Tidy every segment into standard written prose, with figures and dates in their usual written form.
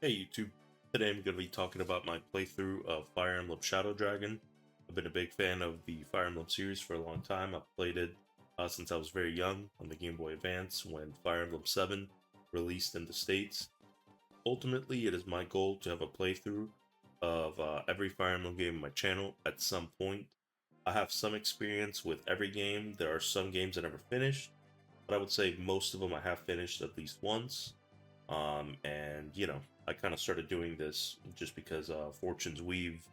Hey YouTube, today I'm going to be talking about my playthrough of Fire Emblem Shadow Dragon. I've been a big fan of the Fire Emblem series for a long time. I've played it since I was very young on the Game Boy Advance when Fire Emblem 7 released in the States. Ultimately, it is my goal to have a playthrough of every Fire Emblem game on my channel at some point. I have some experience with every game. There are some games I never finished, but I would say most of them I have finished at least once. And I kind of started doing this just because Fortune's Weave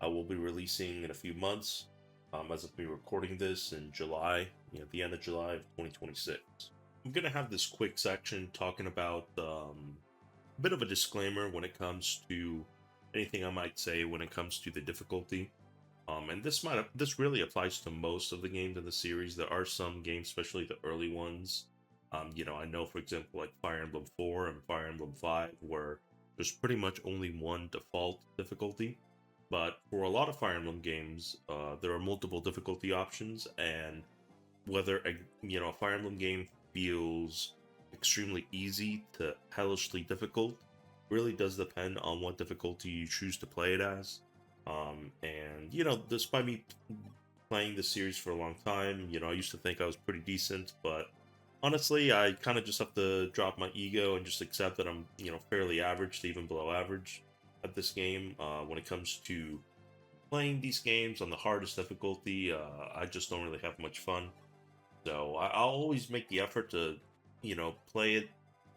will be releasing in a few months. As of me recording this in July, the end of July of 2026. I'm gonna have this quick section talking about a bit of a disclaimer when it comes to anything I might say when it comes to the difficulty. And this really applies to most of the games in the series. There are some games, especially the early ones. I know, for example, like Fire Emblem 4 and Fire Emblem 5, where there's pretty much only one default difficulty. But for a lot of Fire Emblem games, there are multiple difficulty options, and whether a Fire Emblem game feels extremely easy to hellishly difficult really does depend on what difficulty you choose to play it as. And despite me playing the series for a long time, I used to think I was pretty decent, but honestly, I kind of just have to drop my ego and just accept that I'm, fairly average to even below average at this game. When it comes to playing these games on the hardest difficulty, I just don't really have much fun. So I'll always make the effort to, play it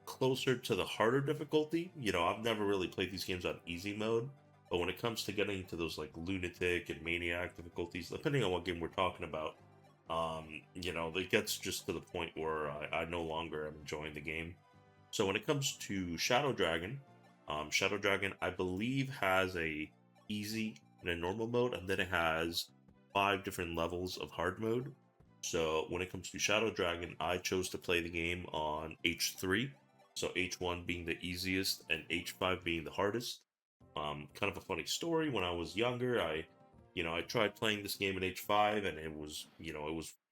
closer to the harder difficulty. I've never really played these games on easy mode, but when it comes to getting into those like lunatic and maniac difficulties, depending on what game we're talking about, it gets just to the point where I no longer am enjoying the game. So when it comes to Shadow Dragon, I believe has a easy and a normal mode, and then it has 5 different levels of hard mode. So when it comes to Shadow Dragon, I chose to play the game on H3. So H1 being the easiest and H5 being the hardest. Kind of a funny story. When I was younger, I tried playing this game in H5, and it was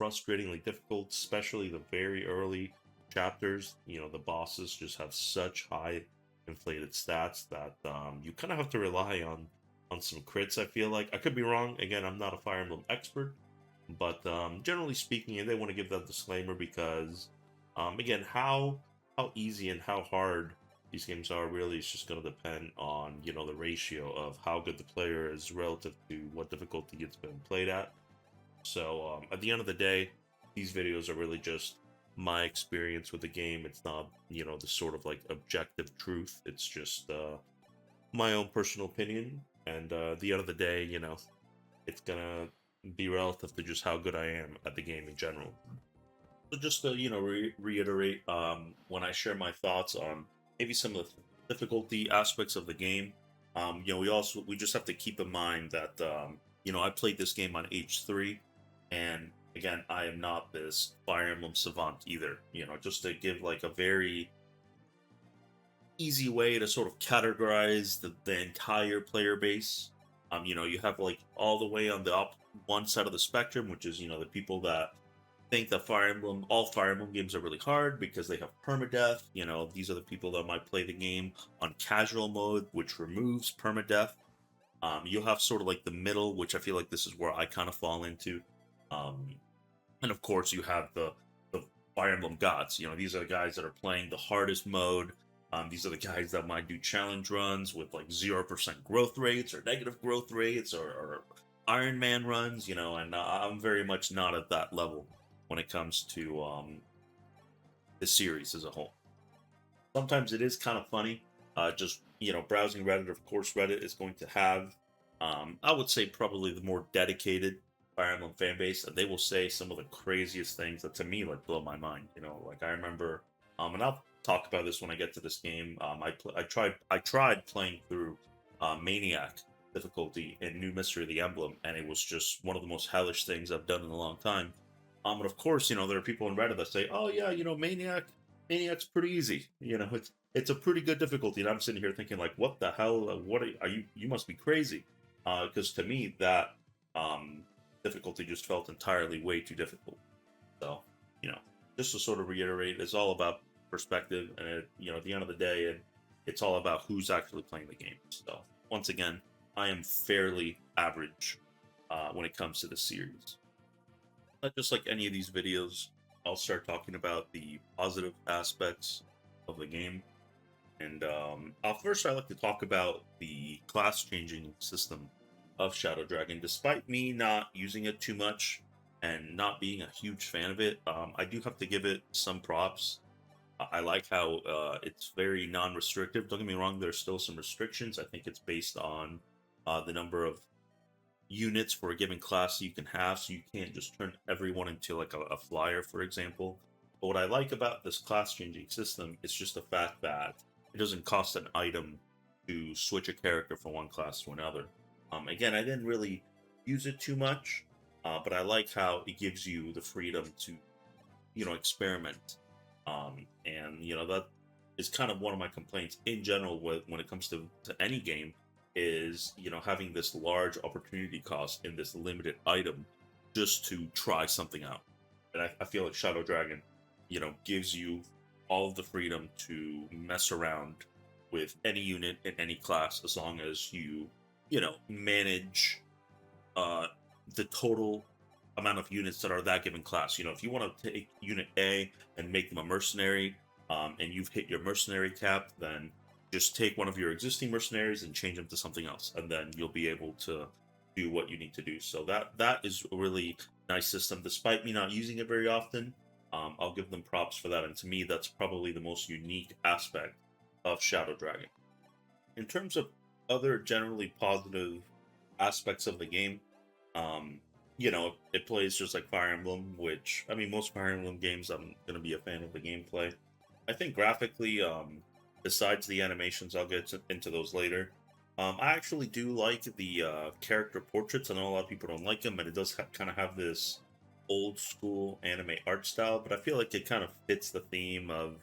frustratingly difficult, especially the very early chapters. The bosses just have such high inflated stats that you kind of have to rely on some crits. I feel like I could be wrong. Again, I'm not a Fire Emblem expert, but generally speaking, and they want to give that disclaimer because, again, how easy and how hard these games are really is just going to depend on the ratio of how good the player is relative to what difficulty it's been played at. So at the end of the day, these videos are really just my experience with the game. It's not the sort of like objective truth. It's just my own personal opinion, and at the end of the day, it's gonna be relative to just how good I am at the game in general. So just to reiterate, when I share my thoughts on maybe some of the difficulty aspects of the game, we just have to keep in mind that I played this game on H3, and again, I am not this Fire Emblem savant either. Just to give like a very easy way to sort of categorize the entire player base. You have like all the way on the one side of the spectrum, which is the people that think that all Fire Emblem games are really hard because they have permadeath. These are the people that might play the game on casual mode, which removes permadeath. You'll have sort of like the middle, which I feel like this is where I kind of fall into. Um, and of course, you have the Fire Emblem gods. These are the guys that are playing the hardest mode. These are the guys that might do challenge runs with like 0% growth rates or negative growth rates or Iron Man runs, and I'm very much not at that level when it comes to the series as a whole. Sometimes it is kind of funny, just browsing Reddit. Of course, Reddit is going to have, I would say, probably the more dedicated Fire Emblem fan base, and they will say some of the craziest things that to me like blow my mind. Like I remember, and I'll talk about this when I get to this game. I tried playing through Maniac difficulty in New Mystery of the Emblem, and it was just one of the most hellish things I've done in a long time. And of course, there are people on Reddit that say, "Oh yeah, Maniac's pretty easy. It's a pretty good difficulty." And I'm sitting here thinking, like, "What the hell? What are you? You must be crazy." Because to me, that difficulty just felt entirely way too difficult. So, just to sort of reiterate, it's all about perspective, and at the end of the day, It's all about who's actually playing the game. So once again, I am fairly average when it comes to the series. Not just like any of these videos, I'll start talking about the positive aspects of the game. And first, I like to talk about the class changing system of Shadow Dragon. Despite me not using it too much and not being a huge fan of it, I do have to give it some props. I like how it's very non restrictive. Don't get me wrong, there's still some restrictions. I think it's based on the number of units for a given class you can have, so you can't just turn everyone into like a flyer, for example. But what I like about this class changing system is just the fact that it doesn't cost an item to switch a character from one class to another. Again, I didn't really use it too much, but I like how it gives you the freedom to, experiment. And that is kind of one of my complaints in general when it comes to any game is having this large opportunity cost in this limited item just to try something out. And I feel like Shadow Dragon gives you all of the freedom to mess around with any unit in any class as long as manage uh the total amount of units that are that given class. If you want to take unit A and make them a mercenary, and you've hit your mercenary cap, then just take one of your existing mercenaries and change them to something else, and then you'll be able to do what you need to do. So that is a really nice system. Despite me not using it very often, I'll give them props for that. And to me, that's probably the most unique aspect of Shadow Dragon. In terms of other generally positive aspects of the game, it plays just like Fire Emblem, which I mean, most Fire Emblem games, I'm gonna be a fan of the gameplay. I think graphically, besides the animations, I'll get into those later. I actually do like the character portraits. I know a lot of people don't like them, and it does kind of have this old school anime art style, but I feel like it kind of fits the theme of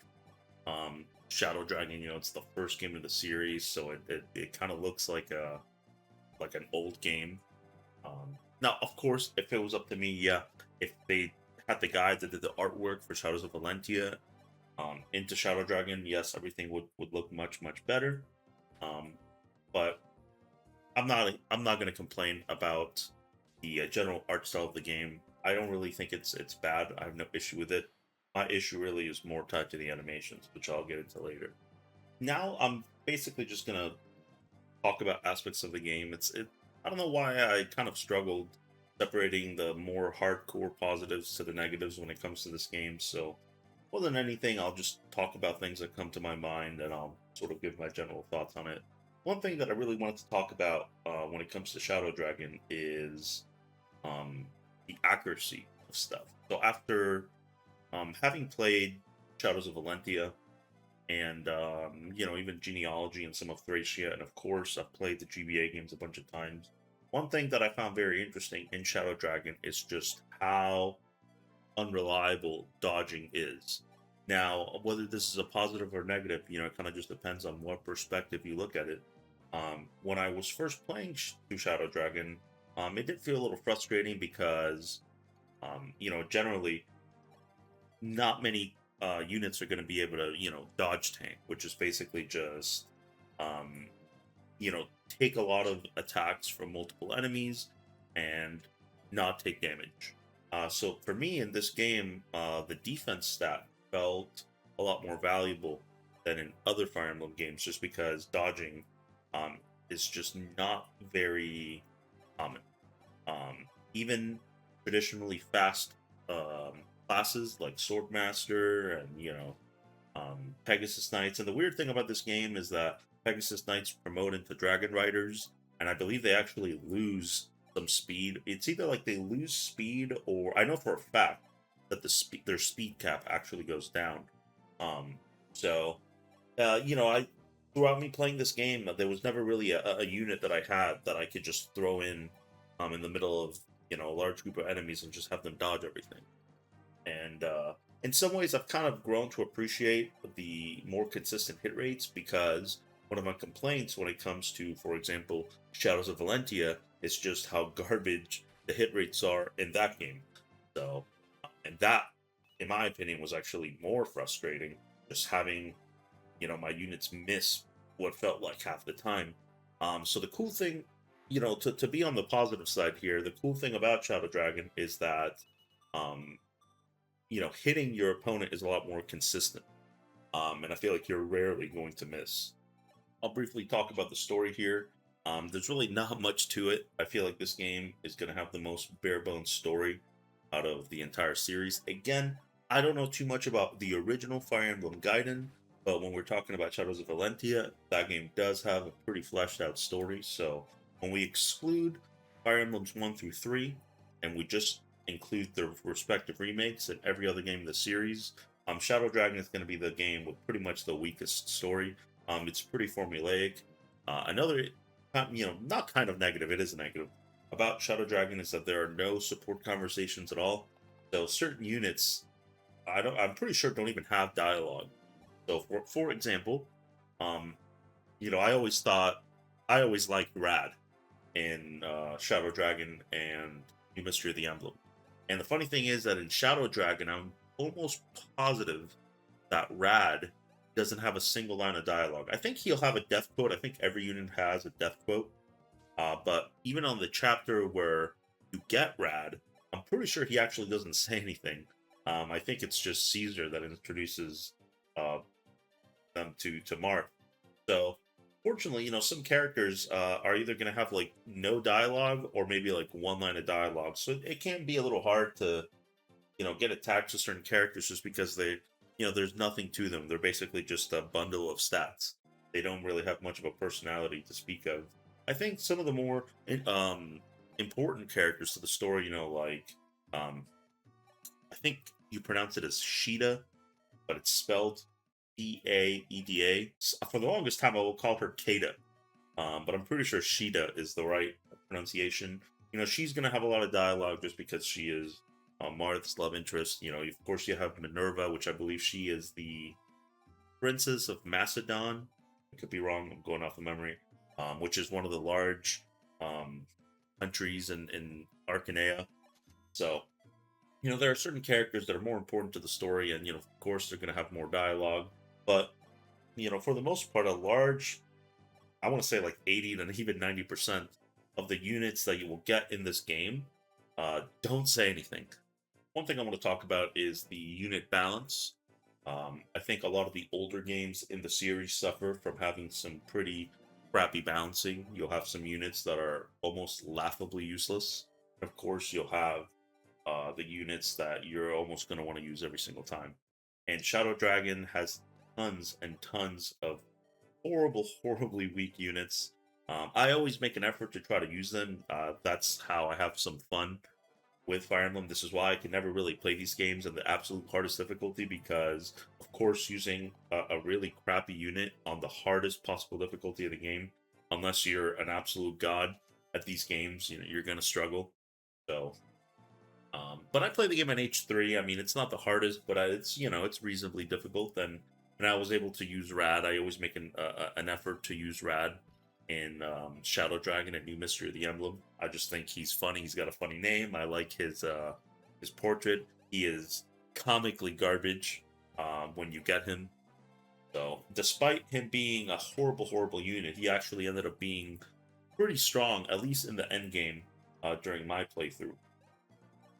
Shadow Dragon. It's the first game of the series, so it kind of looks like an old game. Now, of course, if it was up to me, yeah, if they had the guy that did the artwork for Shadows of Valentia into Shadow Dragon, yes, everything would look much better. Um, but I'm not going to complain about the general art style of the game. I don't really think it's bad. I have no issue with it. My issue really is more tied to the animations, which I'll get into later. Now I'm basically just gonna talk about aspects of the game. I don't know why I kind of struggled separating the more hardcore positives to the negatives when it comes to this game. So more than anything, I'll just talk about things that come to my mind and I'll sort of give my general thoughts on it. One thing that I really wanted to talk about when it comes to Shadow Dragon is um, the accuracy of stuff. So after having played Shadows of Valentia and even Genealogy and some of Thracia, and of course I've played the GBA games a bunch of times. One thing that I found very interesting in Shadow Dragon is just how unreliable dodging is. Now, whether this is a positive or negative, it kind of just depends on what perspective you look at it. When I was first playing through Shadow Dragon, it did feel a little frustrating because, generally not many units are going to be able to, dodge tank, which is basically just, um, take a lot of attacks from multiple enemies and not take damage. So for me in this game, the defense stat felt a lot more valuable than in other Fire Emblem games, just because dodging is just not very common. Even traditionally fast classes like Swordmaster and Pegasus Knights. And the weird thing about this game is that Pegasus Knights promote into Dragon Riders, and I believe they actually lose some speed. It's either like they lose speed, or I know for a fact that their speed cap actually goes down. Um, so I throughout me playing this game, there was never really a unit that I had that I could just throw in the middle of a large group of enemies and just have them dodge everything. And in some ways, I've kind of grown to appreciate the more consistent hit rates, because one of my complaints when it comes to, for example, Shadows of Valentia is just how garbage the hit rates are in that game. So, and that, in my opinion, was actually more frustrating, just having my units miss what felt like half the time. So the cool thing, to be on the positive side here, the cool thing about Shadow Dragon is that, um, hitting your opponent is a lot more consistent. And I feel like you're rarely going to miss. I'll briefly talk about the story here. There's really not much to it. I feel like this game is going to have the most bare bones story out of the entire series. Again, I don't know too much about the original Fire Emblem Gaiden, but when we're talking about Shadows of Valentia, that game does have a pretty fleshed out story. So when we exclude Fire Emblems 1 through 3, and we just include their respective remakes and every other game in the series, Shadow Dragon is going to be the game with pretty much the weakest story. It's pretty formulaic. Another, not kind of negative, it is a negative about Shadow Dragon is that there are no support conversations at all. So certain units, I'm pretty sure don't even have dialogue. So for example, um, I always liked Rad in Shadow Dragon and New Mystery of the Emblem. And the funny thing is that in Shadow Dragon, I'm almost positive that Rad doesn't have a single line of dialogue. I think he'll have a death quote. I think every unit has a death quote. But even on the chapter where you get Rad, I'm pretty sure he actually doesn't say anything. I think it's just Caesar that introduces uh, them to Marth. So, fortunately, some characters are either going to have like no dialogue or maybe like one line of dialogue. So it can be a little hard to get attached to certain characters just because there's nothing to them. They're basically just a bundle of stats. They don't really have much of a personality to speak of. I think some of the more important characters to the story, like um, I think you pronounce it as Sheeta, but it's spelled Daeda. For the longest time, I will call her Kata, but I'm pretty sure Sheeta is the right pronunciation. She's going to have a lot of dialogue just because she is Marth's love interest. Of course, you have Minerva, which I believe she is the princess of Macedon. I could be wrong. I'm going off the memory. Which is one of the large um, countries in Arcanea. So, there are certain characters that are more important to the story, and of course, they're going to have more dialogue. But for the most part, a large, I want to say like 80 and even 90% of the units that you will get in this game don't say anything. One thing I want to talk about is the unit balance. I think a lot of the older games in the series suffer from having some pretty crappy balancing. You'll have some units that are almost laughably useless. Of course, you'll have the units that you're almost going to want to use every single time. And Shadow Dragon has tons and tons of horrible, horribly weak units. I always make an effort to try to use them. That's how I have some fun with Fire Emblem. This is why I can never really play these games at the absolute hardest difficulty because, of course, using a really crappy unit on the hardest possible difficulty of the game, unless you're an absolute god at these games, you're going to struggle. So, but I play the game on H3. I mean, it's not the hardest, but it's reasonably difficult. And I was able to use Rad. I always make an effort to use Rad in Shadow Dragon and New Mystery of the Emblem. I just think he's funny. He's got a funny name. I like his portrait. He is comically garbage when you get him. So, despite him being a horrible, horrible unit, he actually ended up being pretty strong, at least in the end game during my playthrough.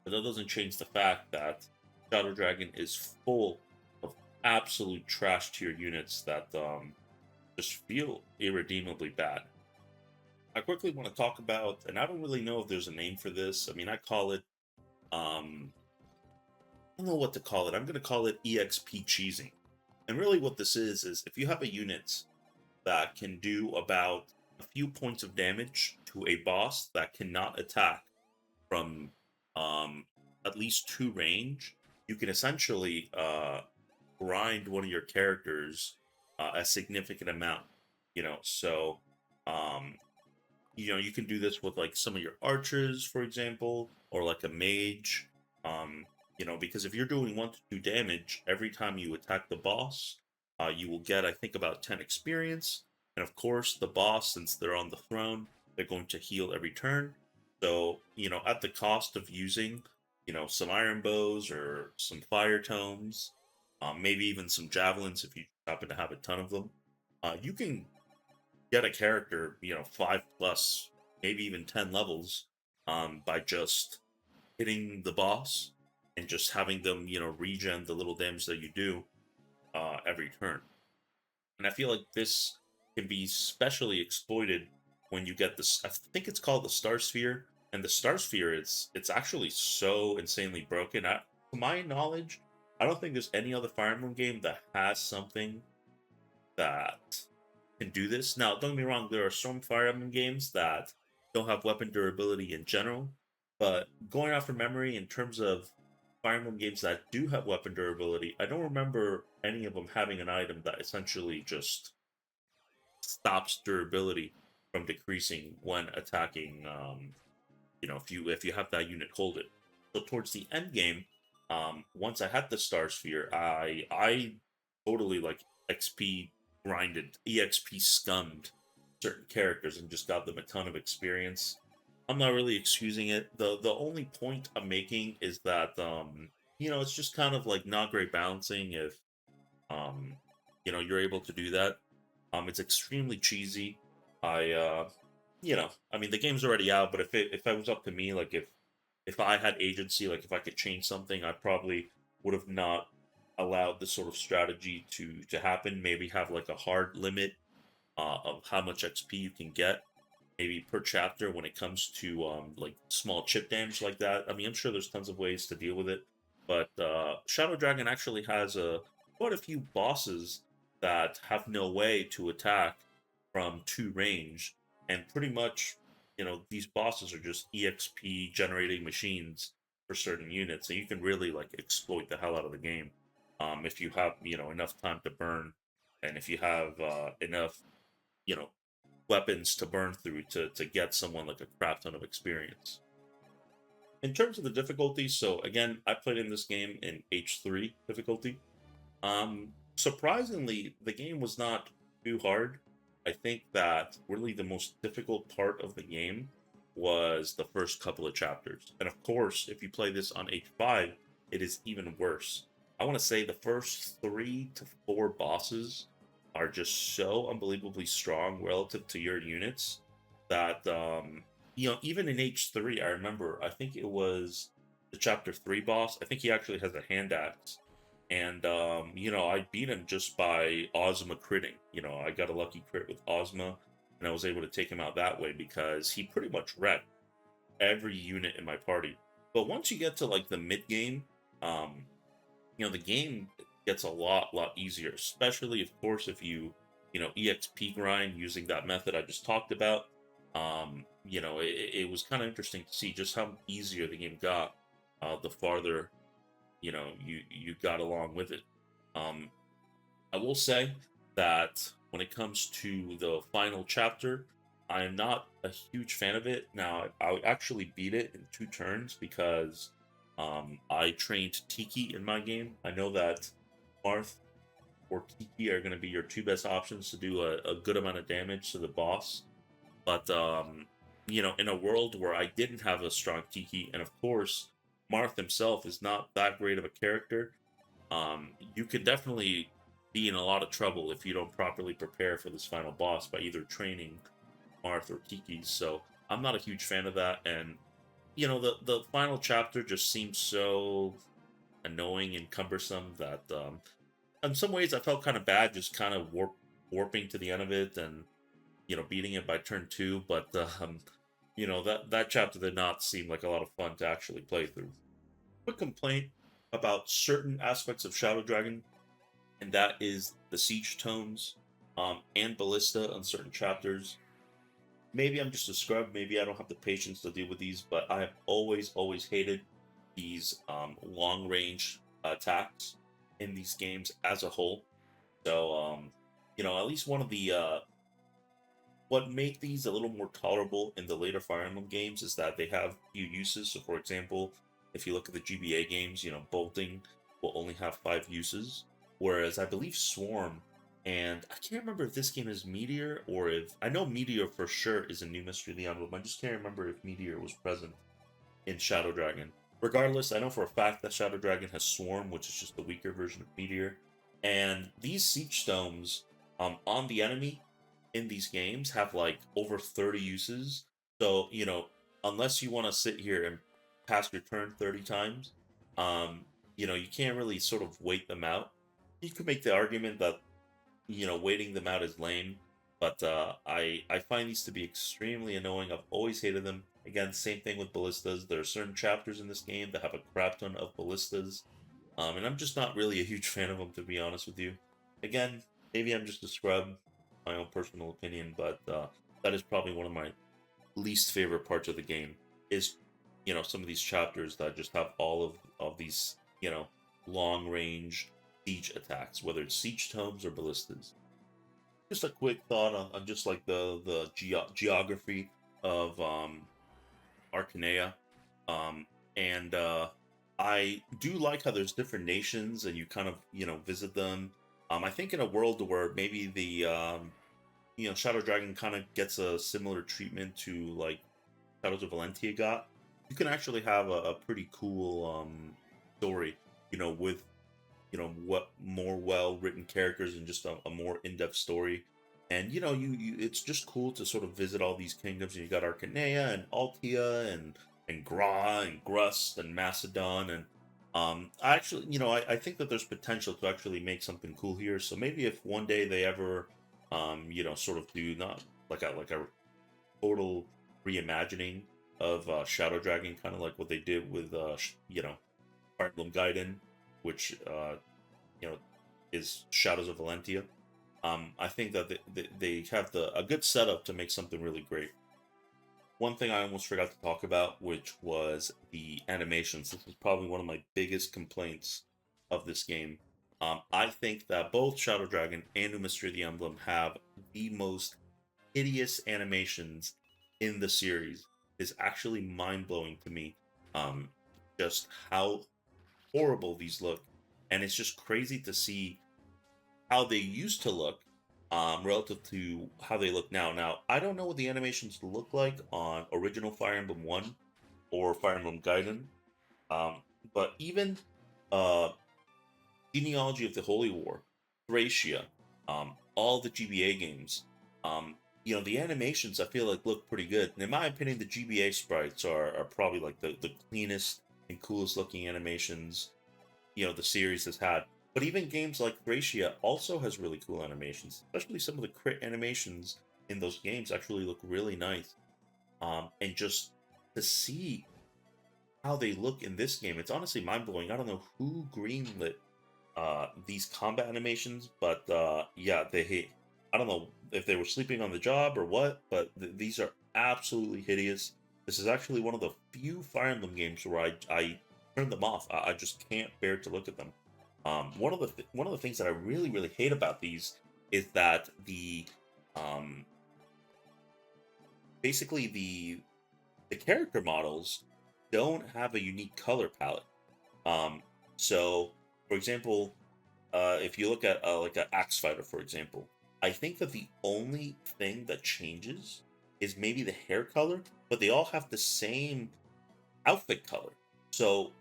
But that doesn't change the fact that Shadow Dragon is full of absolute trash tier units that just feel irredeemably bad. I quickly want to talk about, and I don't really know if there's a name for this. I mean, I call it, I don't know what to call it. I'm going to call it EXP cheesing. And really, what this is if you have a unit that can do about a few points of damage to a boss that cannot attack from at least 2 range, you can essentially grind one of your characters a significant amount. So um, you can do this with like some of your archers, for example, or like a mage. Because if you're doing 1 to 2 damage every time you attack the boss, you will get, I think, about 10 experience. And of course, the boss, since they're on the throne, they're going to heal every turn. So, at the cost of using, some iron bows or some fire tomes, maybe even some javelins if you happen to have a ton of them, you can get a character, 5 plus, maybe even 10 levels, by just hitting the boss and just having them, regen the little damage that you do every turn. And I feel like this can be specially exploited when you get this. I think it's called the Star Sphere, and the Star Sphere it's actually so insanely broken. To my knowledge, I don't think there's any other Fire Emblem game that has something that can do this. Now, don't get me wrong, there are some Fire Emblem games that don't have weapon durability in general, but going off from memory, in terms of Fire Emblem games that do have weapon durability, I don't remember any of them having an item that essentially just stops durability from decreasing when attacking. If you have that unit hold it. So towards the end game, once I had the Star Sphere, I totally like XP grinded, EXP scummed certain characters and just got them a ton of experience. I'm not really excusing it. The only point I'm making is that it's just kind of like not great balancing if um you're able to do that. It's extremely cheesy. I mean, the game's already out, but if it was up to me, like if I had agency, like if I could change something, I probably would have not allowed this sort of strategy to happen. Maybe have like a hard limit of how much XP you can get, maybe per chapter when it comes to like small chip damage like that. I mean, I'm sure there's tons of ways to deal with it, but Shadow Dragon actually has quite a few bosses that have no way to attack from two range, and pretty much, these bosses are just EXP generating machines for certain units, and you can really like exploit the hell out of the game if you have enough time to burn, and if you have enough you know weapons to burn through to get someone like a crap ton of experience. In terms of the difficulty, so again, I played in this game in H3 difficulty. Surprisingly, the game was not too hard. I think that really the most difficult part of the game was the first couple of chapters. And of course, if you play this on H5, it is even worse. I want to say the first 3 to 4 bosses are just so unbelievably strong relative to your units that even in H3, I remember I think it was the chapter 3 boss. I think he actually has a hand axe, and I beat him just by Ozma critting. I got a lucky crit with Ozma, and I was able to take him out that way because he pretty much wrecked every unit in my party. But once you get to like the mid game, um the game gets a lot easier, especially of course if you EXP grind using that method I just talked about. It was kind of interesting to see just how easier the game got the farther you got along with it. Um, I will say that when it comes to the final chapter, I am not a huge fan of it. Now, I actually beat it in 2 turns because I trained Tiki in my game. I know that Marth or Tiki are going to be your 2 best options to do a good amount of damage to the boss. But in a world where I didn't have a strong Tiki, and of course, Marth himself is not that great of a character, you could definitely be in a lot of trouble if you don't properly prepare for this final boss by either training Marth or Tiki. So I'm not a huge fan of that, and the final chapter just seems so annoying and cumbersome that in some ways I felt kind of bad, just kind of warping to the end of it and beating it by turn 2. But that chapter did not seem like a lot of fun to actually play through. Quick complaint about certain aspects of Shadow Dragon, and that is the siege tones and ballista on certain chapters. Maybe I'm just a scrub, maybe I don't have the patience to deal with these, but I have always hated these long range attacks in these games as a whole. So at least one of the what make these a little more tolerable in the later Fire Emblem games is that they have few uses. So, for example, if you look at the GBA games, bolting will only have 5 uses, whereas I believe Swarm, and I can't remember if this game is Meteor or if I know Meteor for sure is a new Mystery of the Emblem. I just can't remember if Meteor was present in Shadow Dragon. Regardless, I know for a fact that Shadow Dragon has Swarm, which is just the weaker version of Meteor, and these siege stones on the enemy in these games have like over 30 uses. So, unless you want to sit here and pass your turn 30 times, um, you can't really sort of wait them out. You could make the argument that, waiting them out is lame, but I find these to be extremely annoying. I've always hated them. Again, same thing with ballistas. There are certain chapters in this game that have a crap ton of ballistas, and I'm just not really a huge fan of them, to be honest with you. Again, maybe I'm just a scrub, my own personal opinion, but that is probably one of my least favorite parts of the game. Is some of these chapters that just have all of these long range siege attacks, whether it's siege tomes or ballistas. Just a quick thought on just like the geography of Arcanea. And I do like how there's different nations and you kind of, visit them. I think in a world where maybe the, Shadow Dragon kind of gets a similar treatment to like Shadows of Valentia got, you can actually have a pretty cool story, with what more well written characters and just a more in-depth story. And you it's just cool to sort of visit all these kingdoms. And you got Arcanea and Altia and Gra and Grust and Macedon. And I actually, I think that there's potential to actually make something cool here. So maybe if one day they ever sort of do not like a total reimagining of Shadow Dragon, kind of like what they did with Fire Emblem Gaiden, which you know is Shadows of Valentia. I think that they have a good setup to make something really great. One thing I almost forgot to talk about, which was the animations. This is probably one of my biggest complaints of this game. I think that both Shadow Dragon and New Mystery of the Emblem have the most hideous animations in the series. Is actually mind blowing to me. Um, just how horrible these look, and it's just crazy to see how they used to look relative to how they look now. Now, I don't know what the animations look like on original Fire Emblem 1 or Fire Emblem Gaiden, um, but even uh, Genealogy of the Holy War, Thracia, all the GBA games, the animations I feel like look pretty good. And in my opinion, the GBA sprites are probably like the cleanest and coolest looking animations the series has had. But even games like Thracia also has really cool animations, especially some of the crit animations in those games actually look really nice. And just to see how they look in this game, it's honestly mind blowing. I don't know who greenlit these combat animations, but yeah, they. I don't know if they were sleeping on the job or what, but these are absolutely hideous. This is actually one of the few Fire Emblem games where I turn them off. I just can't bear to look at them. One of the things that I really really hate about these is that um, basically the character models don't have a unique color palette. Um, so, for example, if you look at like an axe fighter, for example, I think that the only thing that changes is maybe the hair color, but they all have the same outfit color. So,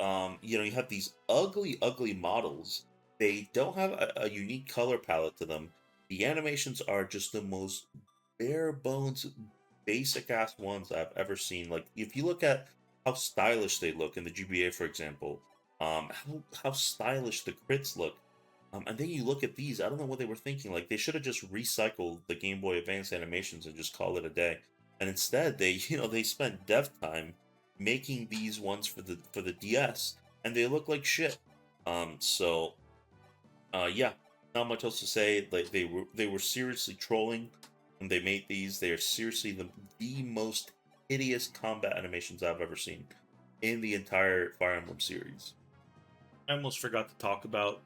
you have these ugly, ugly models. They don't have a unique color palette to them. The animations are just the most bare bones, basic ass ones I've ever seen. Like, if you look at how stylish they look in the GBA, for example, how stylish the crits look. And then you look at these, I don't know what they were thinking. Like, they should have just recycled the Game Boy Advance animations and just call it a day. And instead, they, they spent dev time making these ones for the DS, and they look like shit. So yeah, not much else to say. Like they were seriously trolling when they made these. They are seriously the most hideous combat animations I've ever seen in the entire Fire Emblem series. I almost forgot to talk about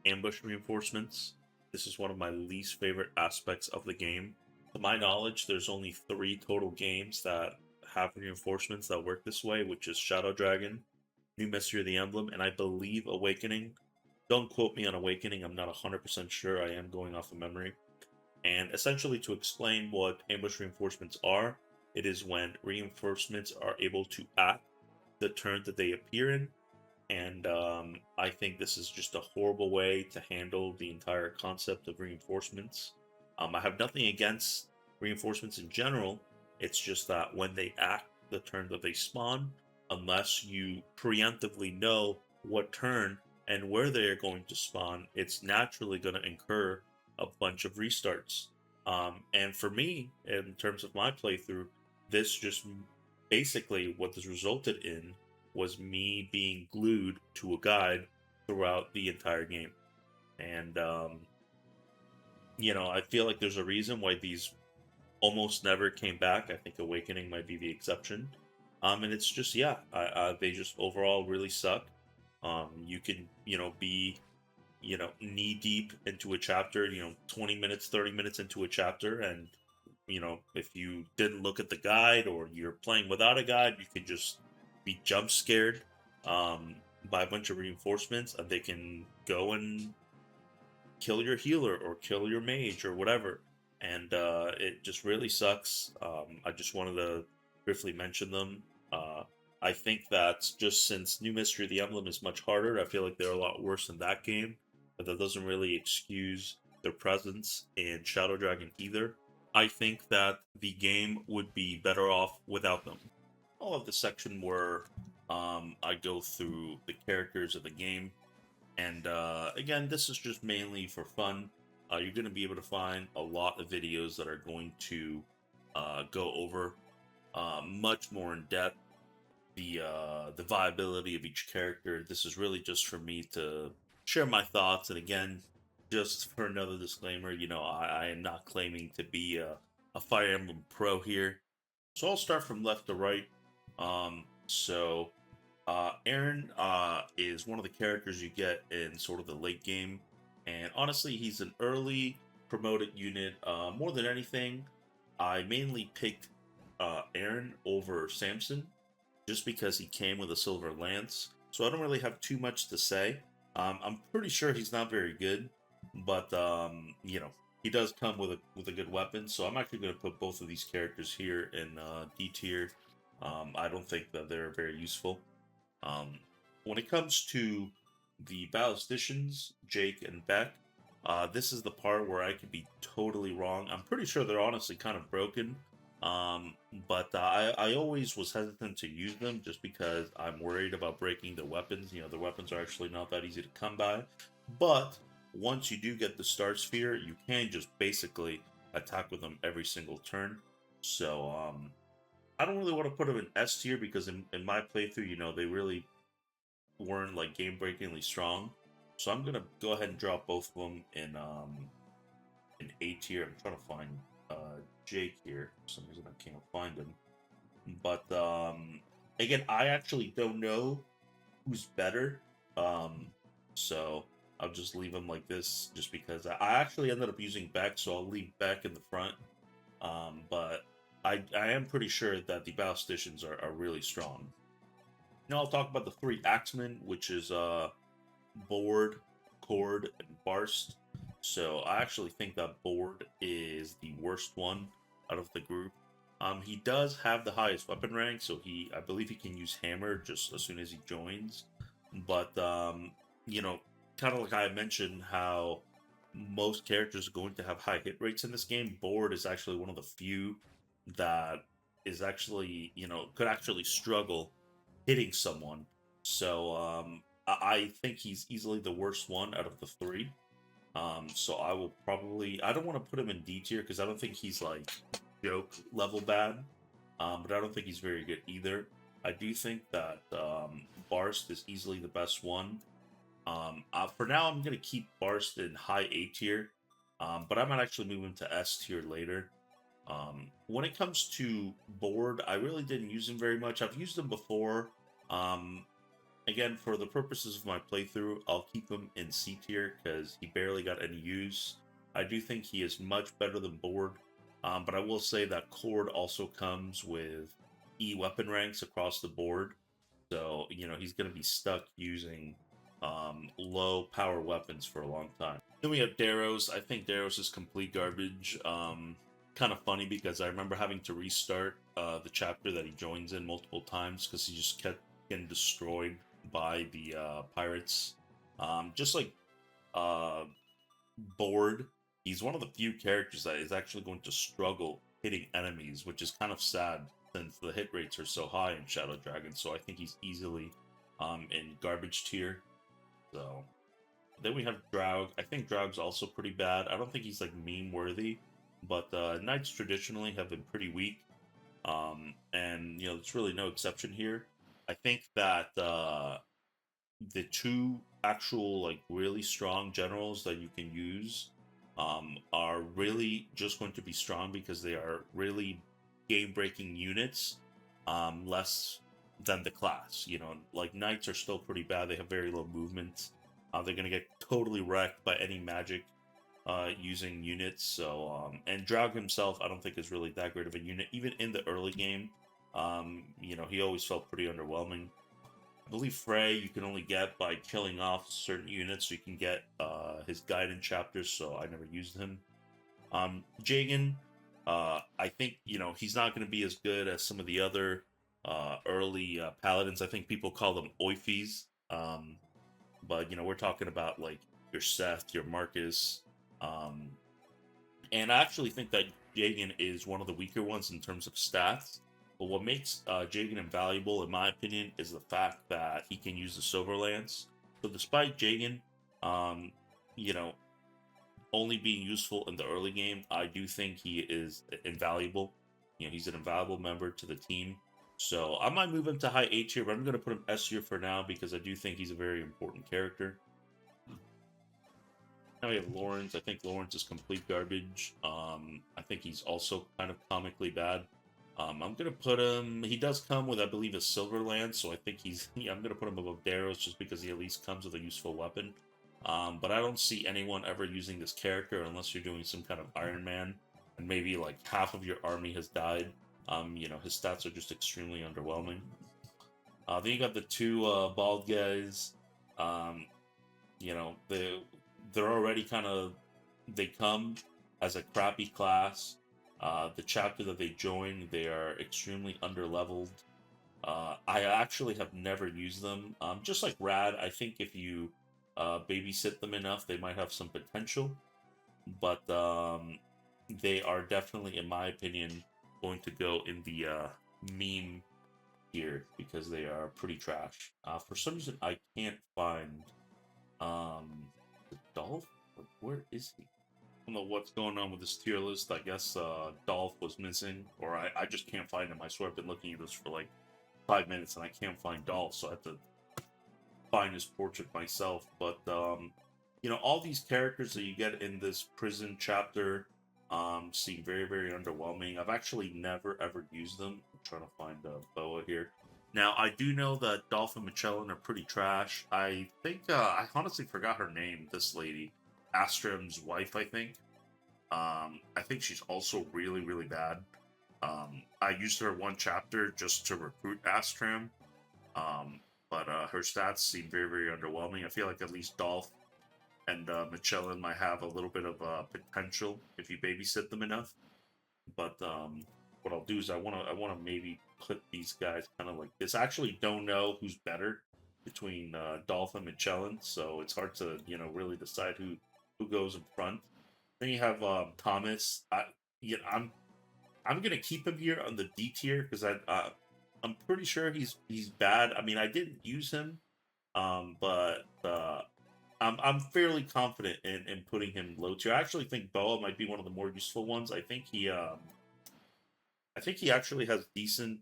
ambush reinforcements. This is one of my least favorite aspects of the game. To my knowledge, there's only 3 total games that have reinforcements that work this way, which is Shadow Dragon, New Mystery of the Emblem, and I believe Awakening. Don't quote me on Awakening, I'm not 100% sure, I am going off of memory. And essentially, to explain what ambush reinforcements are, it is when reinforcements are able to act the turn that they appear in. And I think this is just a horrible way to handle the entire concept of reinforcements. I have nothing against reinforcements in general. It's just that when they act the turn that they spawn, unless you preemptively know what turn and where they are going to spawn, it's naturally going to incur a bunch of restarts. And for me, in terms of my playthrough, this just basically what this resulted in was me being glued to a guide throughout the entire game. And, I feel like there's a reason why these almost never came back. I think Awakening might be the exception. And it's just, yeah, they just overall really suck. You can, be, knee deep into a chapter, 20 minutes, 30 minutes into a chapter. And, if you didn't look at the guide or you're playing without a guide, you can just be jump scared um, by a bunch of reinforcements and they can go and kill your healer or kill your mage or whatever. And it just really sucks. I just wanted to briefly mention them. Uh, I think that just since New Mystery of the Emblem is much harder, I feel like they're a lot worse in that game, but that doesn't really excuse their presence in Shadow Dragon either. I think that the game would be better off without them. All of the section where I go through the characters of the game, and again, this is just mainly for fun. You're going to be able to find a lot of videos that are going to go over much more in depth the viability of each character. This is really just for me to share my thoughts. And again, just for another disclaimer, I am not claiming to be a Fire Emblem pro here. So I'll start from left to right. Aaron is one of the characters you get in sort of the late game, and honestly, he's an early promoted unit. More than anything, I mainly picked Aaron over Samson just because he came with a silver lance. So I don't really have too much to say. I'm pretty sure he's not very good, but he does come with a good weapon. So I'm actually going to put both of these characters here in D tier. I don't think that they're very useful. When it comes to the ballisticians, Jake and Beck, this is the part where I could be totally wrong. I'm pretty sure they're honestly kind of broken. But I always was hesitant to use them just because I'm worried about breaking the weapons. The weapons are actually not that easy to come by. But once you do get the Star Sphere, you can just basically attack with them every single turn. So, I don't really want to put them in S tier because in my playthrough, they really weren't like game breakingly strong. So I'm gonna go ahead and drop both of them in A tier. I'm trying to find Jake here. For some reason I can't find him. But again, I actually don't know who's better. So I'll just leave him like this just because I actually ended up using Beck, so I'll leave Beck in the front. But I am pretty sure that the ballisticians are really strong. Now I'll talk about the three axemen, which is Board, Cord, and Barst. So I actually think that Board is the worst one out of the group. He does have the highest weapon rank, so I believe he can use Hammer just as soon as he joins. But kind of like I mentioned, how most characters are going to have high hit rates in this game. Board is actually one of the few that is actually, could actually struggle hitting someone. So I think he's easily the worst one out of the three. So I don't want to put him in D tier because I don't think he's like joke level bad. But I don't think he's very good either. I do think that Barst is easily the best one. For now, I'm going to keep Barst in high A tier, but I might actually move him to S tier later. When it comes to Board, I really didn't use him very much. I've used him before. Again, for the purposes of my playthrough, I'll keep him in C tier because he barely got any use. I do think he is much better than Board, but I will say that Cord also comes with E weapon ranks across the board. So, he's going to be stuck using low power weapons for a long time. Then we have Daros. I think Daros is complete garbage. Kind of funny because I remember having to restart the chapter that he joins in multiple times because he just kept getting destroyed by the pirates. Just like Board, He's one of the few characters that is actually going to struggle hitting enemies, which is kind of sad since the hit rates are so high in Shadow Dragon. So I think he's easily in garbage tier. So then we have Draug. I think Draug's also pretty bad. I don't think he's like meme worthy, but knights traditionally have been pretty weak. And there's really no exception here. I think that the two actual like really strong generals that you can use are really just going to be strong because they are really game breaking units, less than the class. Like knights are still pretty bad. They have very low movement. They're going to get totally wrecked by any magic using units. So, and Draug himself, I don't think is really that great of a unit. Even in the early game, he always felt pretty underwhelming. I believe Frey you can only get by killing off certain units, so you can get his guidance chapters. So I never used him. Jagan, I think he's not going to be as good as some of the other early paladins. I think people call them oifis. But we're talking about like your Seth, your Marcus, um, and I actually think that Jagan is one of the weaker ones in terms of stats. But what makes Jagan invaluable, in my opinion, is the fact that he can use the Silver Lance. So despite Jagan, um, you know, only being useful in the early game, I do think he is invaluable. He's an invaluable member to the team. So I might move him to high A tier, but I'm going to put him S tier for now because I do think he's a very important character. Now we have Lawrence. I think Lawrence is complete garbage. I think he's also kind of comically bad. I'm gonna put him. He does come with, I believe, a Silver Lance, so I think he's. Yeah, I'm gonna put him above Daros just because he at least comes with a useful weapon. But I don't see anyone ever using this character unless you're doing some kind of Iron Man, and maybe like half of your army has died. His stats are just extremely underwhelming. Then you got the two bald guys. Um, they're already kind of they come as a crappy class. The chapter that they join, they are extremely underleveled. I actually have never used them. Just like Rad, I think if you babysit them enough, they might have some potential. But they are definitely, in my opinion, going to go in the meme tier because they are pretty trash. For some reason, I can't find the Dolph. Where is he? I don't know what's going on with this tier list. I guess Dolph was missing, or I just can't find him. I swear I've been looking at this for like 5 minutes and I can't find Dolph, so I have to find his portrait myself. But all these characters that you get in this prison chapter seem very, very underwhelming. I've actually never ever used them. I'm trying to find Boa here. Now I do know that Dolph and Michelin are pretty trash. I think I honestly forgot her name. This lady, Astram's wife, I think. I think she's also really, really bad. I used her one chapter just to recruit Astram, but her stats seem very, very underwhelming. I feel like at least Dolph and Michelin might have a little bit of potential if you babysit them enough. But what I'll do is I want to maybe put these guys kind of like this. I actually don't know who's better between Dolph and Michelin, so it's hard to really decide who goes in front. Then you have Thomas. I'm gonna keep him here on the D tier because I'm pretty sure he's bad. I mean, I didn't use him, but I'm fairly confident in putting him low tier. I actually think Boa might be one of the more useful ones. I think he actually has decent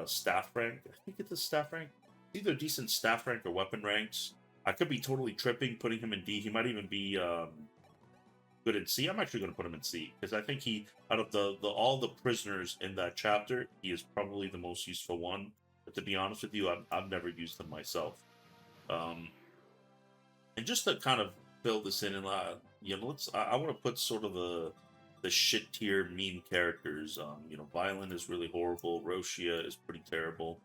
staff rank. I think it's a staff rank. Either decent staff rank or weapon ranks. I could be totally tripping putting him in D. He might even be good in C. I'm actually going to put him in C because I think he, out of the all the prisoners in that chapter, he is probably the most useful one. But to be honest with you, I've never used him myself. Um, and just to kind of fill this in, and I want to put sort of the shit tier meme characters. Violent is really horrible. Roshia is pretty terrible.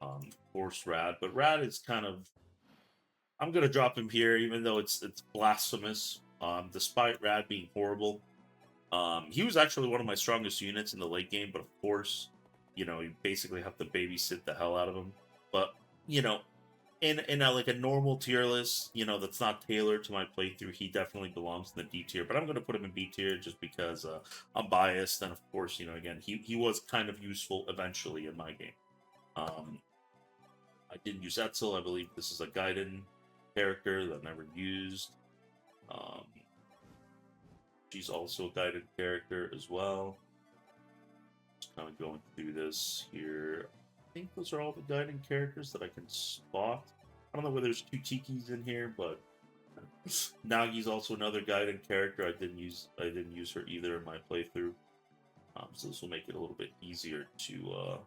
Of course, Rad, but Rad is kind of. I'm gonna drop him here, even though it's blasphemous. Despite Rad being horrible, he was actually one of my strongest units in the late game. But of course, you basically have to babysit the hell out of him. But you know, in a, like a normal tier list, you know, that's not tailored to my playthrough, he definitely belongs in the D tier. But I'm gonna put him in B tier just because I'm biased, and of course, you know, again, he was kind of useful eventually in my game. Um, I didn't use Etzel. I believe this is a Gaiden character that I never used. Um, she's also a Gaiden character as well. Just kind of going through this here. I think those are all the Gaiden characters that I can spot. I don't know whether there's two Tikis in here, but Nagi's also another Gaiden character. I didn't use her either in my playthrough. So this will make it a little bit easier to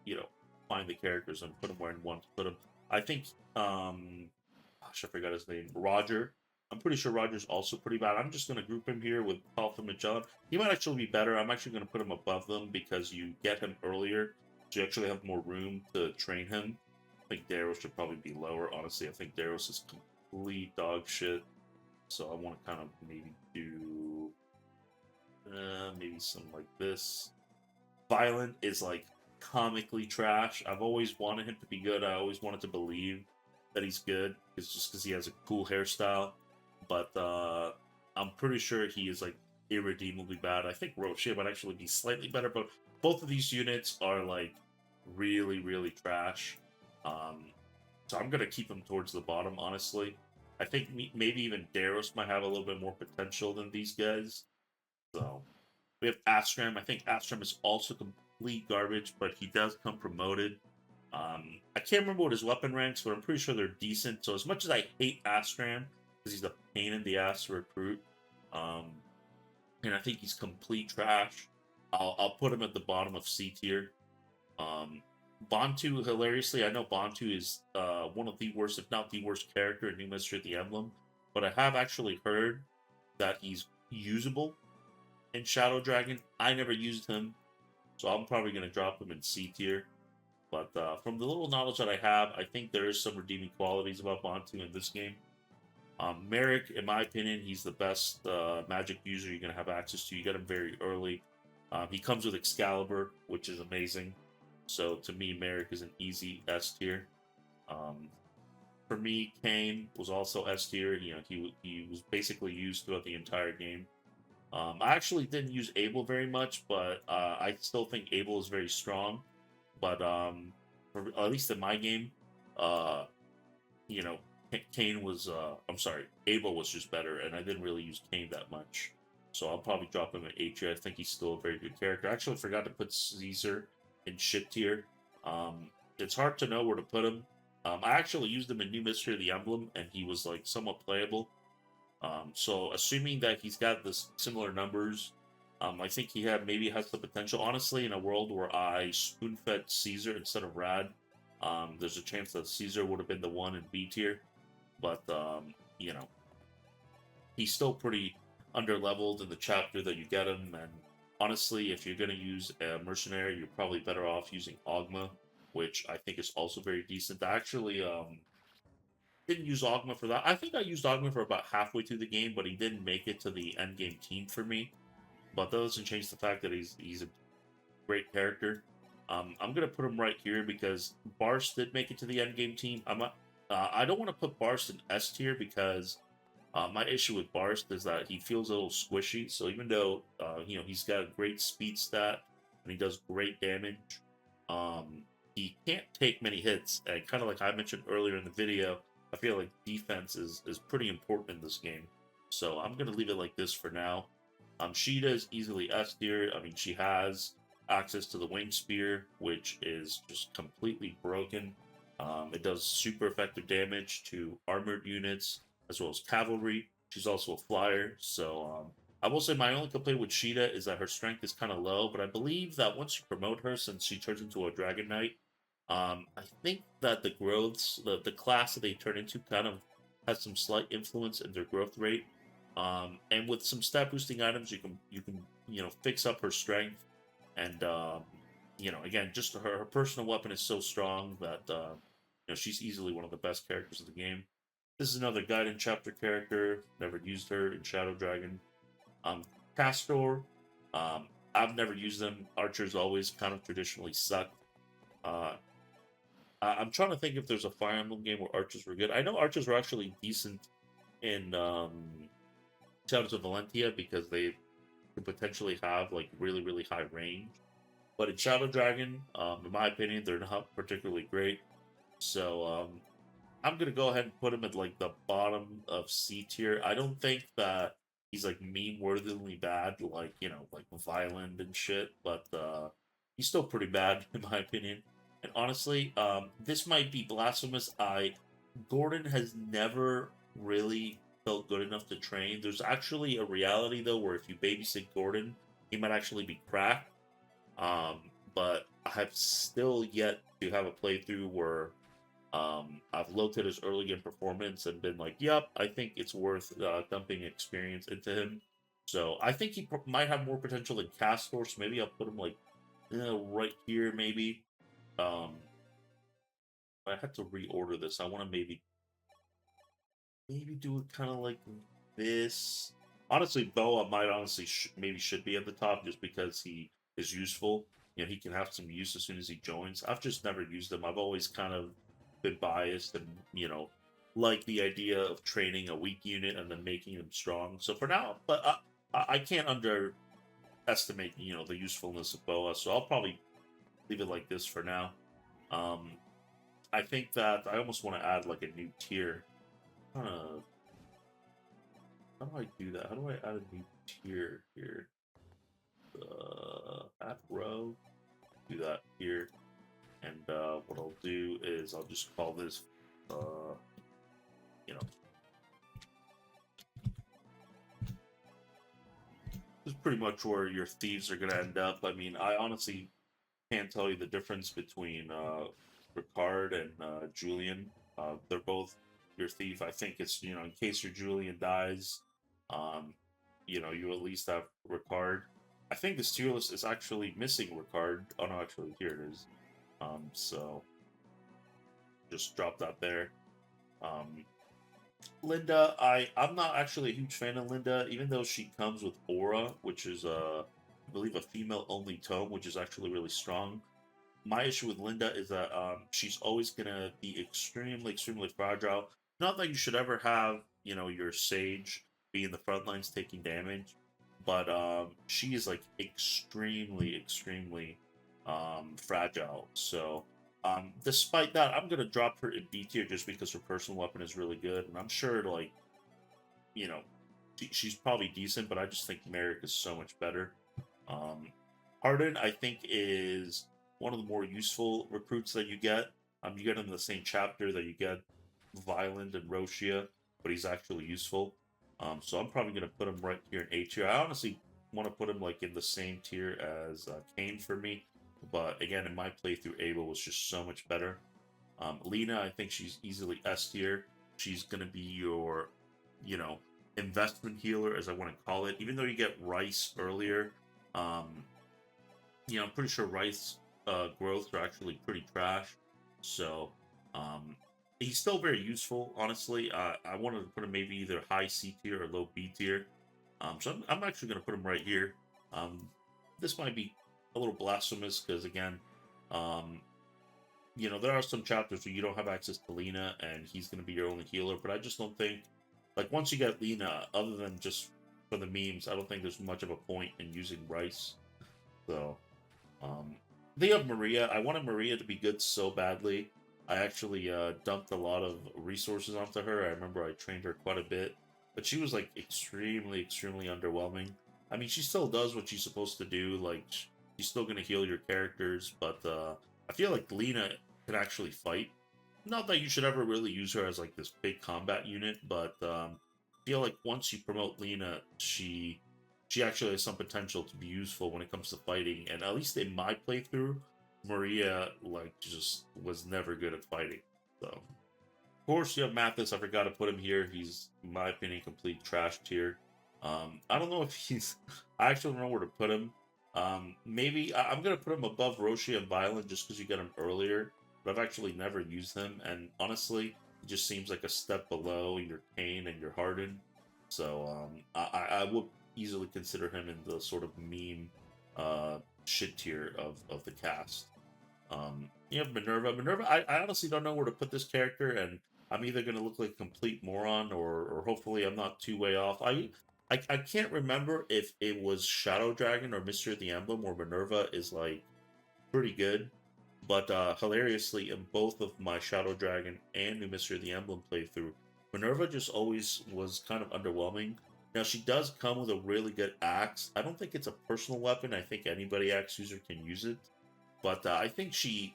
you know, find the characters and put them where I want to put them. I think gosh, I forgot his name. Roger. I'm pretty sure Roger's also pretty bad. I'm just gonna group him here with Paul and Magellan. He might actually be better. I'm actually gonna put him above them because you get him earlier, so you actually have more room to train him. I think Daros should probably be lower. Honestly, I think Daros is complete dog shit. So I want to kind of maybe do maybe something like this. Violent is like comically trash. I've always wanted him to be good. I always wanted to believe that he's good. It's just because he has a cool hairstyle. But I'm pretty sure he is like irredeemably bad. I think Roche might actually be slightly better, but both of these units are like really, really trash. Um, so I'm gonna keep him towards the bottom, honestly. I think maybe even Daros might have a little bit more potential than these guys. So we have Astram. I think Astram is also complete garbage, but he does come promoted. I can't remember what his weapon ranks, but I'm pretty sure they're decent. So as much as I hate Astram, because he's a pain in the ass to recruit, um, and I think he's complete trash, I'll put him at the bottom of C tier. Bantu, hilariously, I know Bantu is one of the worst, if not the worst character in New Mystery of the Emblem, but I have actually heard that he's usable in Shadow Dragon. I never used him, so I'm probably going to drop him in C tier. But from the little knowledge that I have, I think there is some redeeming qualities about Bantu in this game. Merrick, in my opinion, he's the best magic user you're going to have access to. You get him very early. He comes with Excalibur, which is amazing. So to me, Merrick is an easy S tier. Um, for me, Kane was also S tier. You know, he was basically used throughout the entire game. I actually didn't use Abel very much, but I still think Abel is very strong. But for, at least in my game, uh, you know, Kane was. I'm sorry, Abel was just better, and I didn't really use Kane that much. So I'll probably drop him at A tier. I think he's still a very good character. I actually forgot to put Caesar in shit tier. It's hard to know where to put him. I actually used him in New Mystery of the Emblem, and he was like somewhat playable. So assuming that he's got this similar numbers, I think he maybe has the potential. Honestly, in a world where I spoon fed Caesar instead of Rad, there's a chance that Caesar would have been the one in B tier. But you know, he's still pretty underleveled in the chapter that you get him. And honestly, if you're gonna use a mercenary, you're probably better off using Ogma, which I think is also very decent. I actually didn't use Ogma for that. I think I used Ogma for about halfway through the game, but he didn't make it to the end game team for me. But that doesn't change the fact that he's a great character. I'm gonna put him right here because Barst did make it to the end game team. I don't want to put Barst in S tier because my issue with Barst is that he feels a little squishy. So even though you know he's got a great speed stat and he does great damage, he can't take many hits. And kind of like I mentioned earlier in the video, I feel like defense is pretty important in this game. So I'm gonna leave it like this for now. Sheeta is easily S tier. I mean, she has access to the wing spear, which is just completely broken. It does super effective damage to armored units as well as cavalry. She's also a flyer, so I will say my only complaint with Sheeta is that her strength is kind of low, but I believe that once you promote her, since she turns into a Dragon Knight, I think that the growths, the class that they turn into, kind of has some slight influence in their growth rate. And with some stat boosting items, you know fix up her strength, and you know again just her personal weapon is so strong that you know she's easily one of the best characters of the game. This is another Gaiden chapter character. Never used her in Shadow Dragon. Castor. I've never used them. Archers always kind of traditionally suck. Uh, I'm trying to think if there's a Fire Emblem game where archers were good. I know archers were actually decent in Shadows of Valentia because they could potentially have like really high range. But in Shadow Dragon, in my opinion, they're not particularly great. So I'm gonna go ahead and put him at like the bottom of C tier. I don't think that he's like meme worthily bad, like like violent and shit. But he's still pretty bad in my opinion. And honestly, this might be blasphemous. I Gordon has never really felt good enough to train. There's actually a reality though where if you babysit Gordon, he might actually be cracked. But I have still yet to have a playthrough where I've looked at his early game performance and been like, "Yep, I think it's worth dumping experience into him." So I think he might have more potential than Castor. So maybe I'll put him like right here, maybe. Um, I had to reorder this. I want to maybe do it kind of like this. Honestly, Boa might honestly maybe should be at the top just because he is useful. He can have some use as soon as he joins. I've just never used him. I've always kind of been biased and like the idea of training a weak unit and then making them strong. So for now, but I can't underestimate the usefulness of Boa. So I'll probably leave it like this for now. Um, I think that I almost want to add like a new tier. How do I do that? How do I add a new tier here? Add row. Do that here. And what I'll do is I'll just call this, you know, this is pretty much where your thieves are going to end up. I mean, I honestly can't tell you the difference between Ricard and Julian. They're both your thief. I think it's, in case your Julian dies, um, you at least have Ricard. I think this tier list is actually missing Ricard. Oh no, actually here it is. So just drop that there. Um, Linda, I'm not actually a huge fan of Linda, even though she comes with Aura, which is I believe a female only tome, which is actually really strong. My issue with Linda is that she's always gonna be extremely fragile. Not that you should ever have, your Sage be in the front lines taking damage, but she is like extremely fragile. So despite that, I'm gonna drop her in B tier just because her personal weapon is really good, and I'm sure like you know she's probably decent, but I just think Merrick is so much better. Um, Harden, I think, is one of the more useful recruits that you get. You get him in the same chapter that you get Violent and Roshia, but he's actually useful. So I'm probably going to put him right here in A tier. I honestly want to put him like in the same tier as Kane for me, but again, in my playthrough, Abel was just so much better. Lena, I think she's easily S tier. She's going to be your, you know, investment healer, as I want to call it. Even though you get Rice earlier, um, I'm pretty sure Rice growths are actually pretty trash. So um, he's still very useful, honestly. I wanted to put him maybe either high C tier or low B tier. So I'm actually going to put him right here. Um, this might be a little blasphemous because, again, um, there are some chapters where you don't have access to Lena and he's going to be your only healer, but I just don't think, like, once you get Lena, other than just for the memes, I don't think there's much of a point in using Rice. So, um, they have Maria. I wanted Maria to be good so badly. I actually dumped a lot of resources onto her. I remember I trained her quite a bit, but she was like extremely underwhelming. I mean, she still does what she's supposed to do. Like, she's still gonna heal your characters, but I feel like Lena can actually fight. Not that you should ever really use her as like this big combat unit, but I feel like once you promote Lena, she actually has some potential to be useful when it comes to fighting. And at least in my playthrough, Maria like just was never good at fighting. So of course you have Mathis. I forgot to put him here. He's, in my opinion, complete trash tier. I don't know if he's. I actually don't know where to put him. Maybe I'm gonna put him above Roshi and Violent just because you got him earlier. But I've actually never used him, and honestly, he just seems like a step below your Kane and your Harden. So I would easily consider him in the sort of meme shit tier of the cast. You have Minerva. Minerva, I honestly don't know where to put this character, and I'm either going to look like a complete moron, or hopefully I'm not too way off. I can't remember if it was Shadow Dragon or Mystery of the Emblem, where Minerva is like pretty good. But hilariously, in both of my Shadow Dragon and New Mystery of the Emblem playthrough, Minerva just always was kind of underwhelming. Now, she does come with a really good axe. I don't think it's a personal weapon. I think anybody axe user can use it. But I think she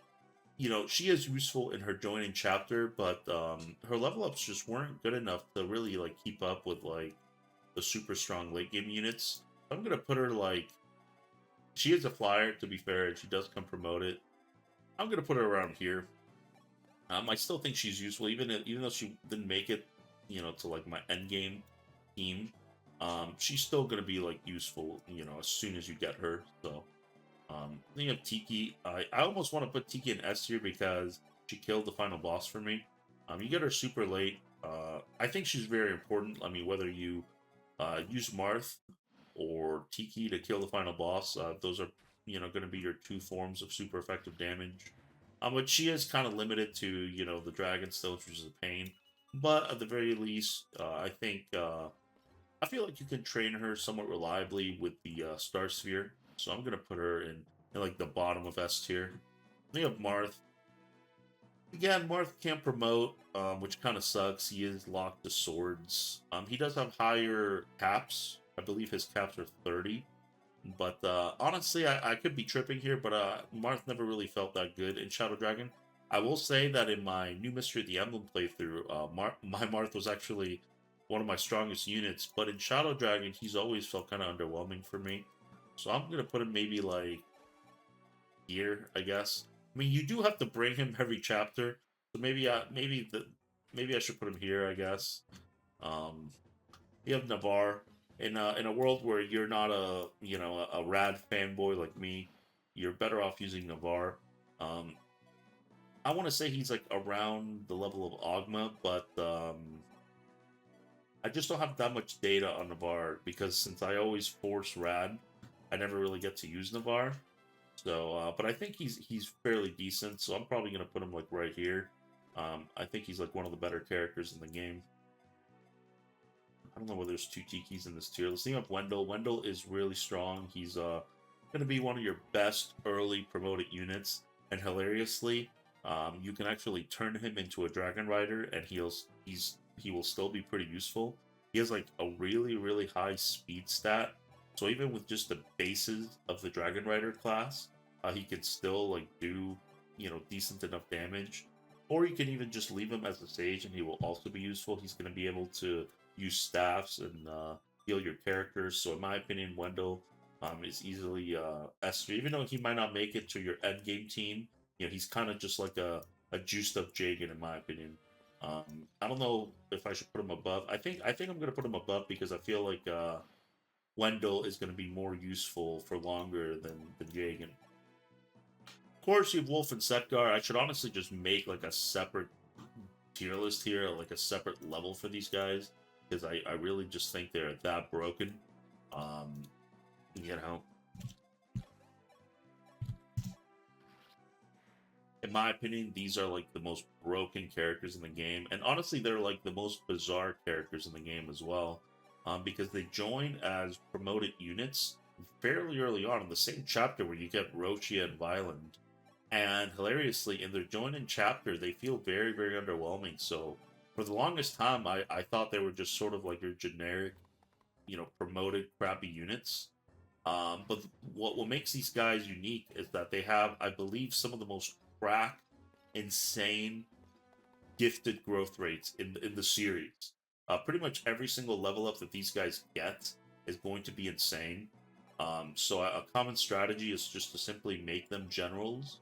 is useful in her joining chapter, but her level ups just weren't good enough to really like keep up with like the super strong late game units. I'm gonna put her like she is a flyer to be fair, and she does come promoted. I'm gonna put her around here. I still think she's useful, even though she didn't make it, to like my end game team. She's still gonna be like useful, as soon as you get her. So, thinking of Tiki, I almost want to put Tiki in S tier because she killed the final boss for me. You get her super late. I think she's very important. I mean, whether you use Marth or Tiki to kill the final boss, those are going to be your two forms of super effective damage. But she is kind of limited to the dragon still, which is a pain. But at the very least, I feel like you can train her somewhat reliably with the Star Sphere. So I'm gonna put her in like the bottom of S tier. Then you have Marth. Again, Marth can't promote, which kind of sucks. He is locked to swords. He does have higher caps. I believe his caps are 30. But honestly, I could be tripping here, but Marth never really felt that good in Shadow Dragon. I will say that in my new Mystery of the Emblem playthrough, my Marth was actually one of my strongest units. But in Shadow Dragon, he's always felt kind of underwhelming for me. So I'm gonna put him maybe like here, I guess. I mean, you do have to bring him every chapter, so maybe I should put him here, I guess. Um, you have Navarre in a world where you're not a rad fanboy like me. You're better off using Navarre. Um, I want to say he's like around the level of Ogma, but I just don't have that much data on Navarre because since I always force rad, I never really get to use Navarre. So, but I think he's fairly decent. So I'm probably gonna put him like right here. I think he's like one of the better characters in the game. I don't know whether there's two Tikis in this tier. Let's think of Wendell. Wendell is really strong. He's going to be one of your best early promoted units. And hilariously, you can actually turn him into a Dragon Rider, and he will still be pretty useful. He has like a really high speed stat. So even with just the bases of the Dragon Rider class, he can still like do decent enough damage. Or you can even just leave him as a sage, and he will also be useful. He's going to be able to use staffs and heal your characters. So in my opinion, Wendell is easily S3. Even though he might not make it to your end game team, he's kind of just like a juiced up Jagan in my opinion. I don't know if I should put him above. I think I'm gonna put him above because I feel like Wendell is gonna be more useful for longer than Jagan. Of course, you have Wolf and Setgar. I should honestly just make like a separate tier list here, like a separate level for these guys, because I really just think they're that broken. Um, you know, in my opinion, these are like the most broken characters in the game, and honestly, they're like the most bizarre characters in the game as well, because they join as promoted units fairly early on in the same chapter where you get Rochia and Violent. And hilariously, in their join-in chapter, they feel very underwhelming. So, for the longest time, I thought they were just sort of like your generic, promoted crappy units. But what makes these guys unique is that they have, I believe, some of the most crack, insane, gifted growth rates in the series. Pretty much every single level up that these guys get is going to be insane. So a common strategy is just to simply make them generals,